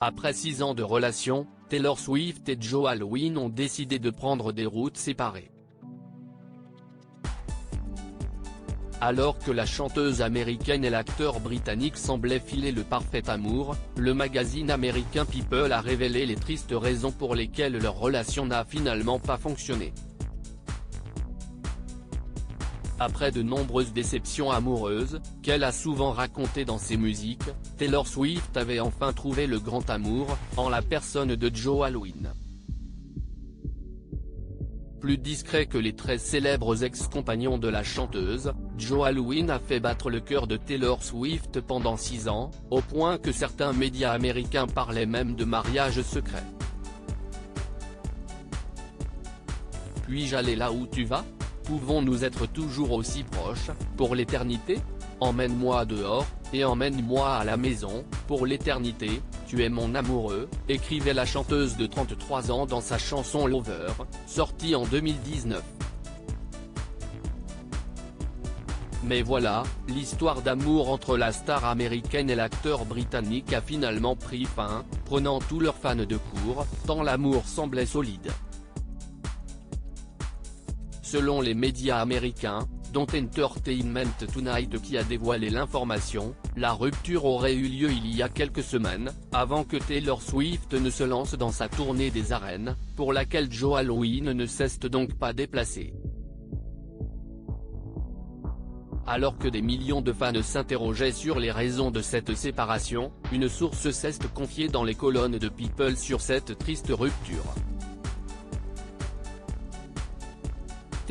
Après 6 ans de relation, Taylor Swift et Joe Alwyn ont décidé de prendre des routes séparées. Alors que la chanteuse américaine et l'acteur britannique semblaient filer le parfait amour, le magazine américain People a révélé les tristes raisons pour lesquelles leur relation n'a finalement pas fonctionné. Après de nombreuses déceptions amoureuses, qu'elle a souvent racontées dans ses musiques, Taylor Swift avait enfin trouvé le grand amour, en la personne de Joe Alwyn. Plus discret que les très célèbres ex-compagnons de la chanteuse, Joe Alwyn a fait battre le cœur de Taylor Swift pendant 6 ans, au point que certains médias américains parlaient même de mariage secret. Puis-je aller là où tu vas ? Pouvons-nous être toujours aussi proches, pour l'éternité ? Emmène-moi dehors, et emmène-moi à la maison, pour l'éternité, tu es mon amoureux, écrivait la chanteuse de 33 ans dans sa chanson Lover, sortie en 2019. Mais voilà, l'histoire d'amour entre la star américaine et l'acteur britannique a finalement pris fin, prenant tous leurs fans de court, tant l'amour semblait solide. Selon les médias américains, dont Entertainment Tonight qui a dévoilé l'information, la rupture aurait eu lieu il y a quelques semaines, avant que Taylor Swift ne se lance dans sa tournée des arènes, pour laquelle Joe Alwyn ne s'est donc pas déplacé. Alors que des millions de fans s'interrogeaient sur les raisons de cette séparation, une source s'est confiée dans les colonnes de People sur cette triste rupture.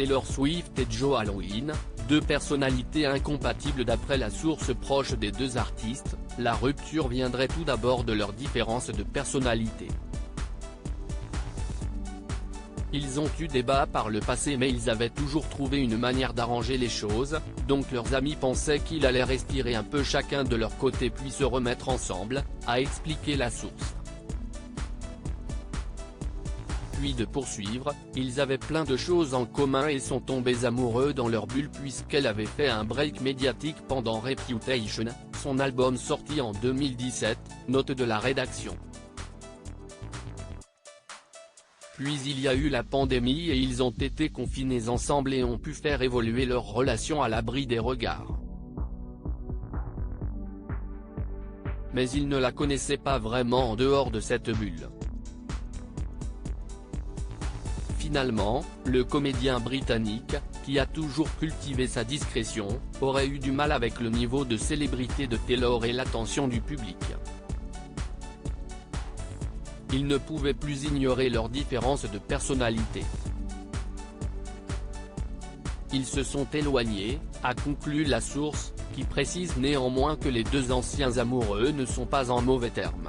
Taylor Swift et Joe Alwyn, deux personnalités incompatibles d'après la source proche des deux artistes, la rupture viendrait tout d'abord de leur différence de personnalité. Ils ont eu débat par le passé mais ils avaient toujours trouvé une manière d'arranger les choses, donc leurs amis pensaient qu'ils allaient respirer un peu chacun de leur côté puis se remettre ensemble, a expliqué la source. Puis de poursuivre, ils avaient plein de choses en commun et sont tombés amoureux dans leur bulle puisqu'elle avait fait un break médiatique pendant Reputation, son album sorti en 2017, note de la rédaction. Puis il y a eu la pandémie et ils ont été confinés ensemble et ont pu faire évoluer leur relation à l'abri des regards. Mais ils ne la connaissaient pas vraiment en dehors de cette bulle. Finalement, le comédien britannique, qui a toujours cultivé sa discrétion, aurait eu du mal avec le niveau de célébrité de Taylor et l'attention du public. Il ne pouvait plus ignorer leurs différences de personnalité. Ils se sont éloignés, a conclu la source, qui précise néanmoins que les deux anciens amoureux ne sont pas en mauvais termes.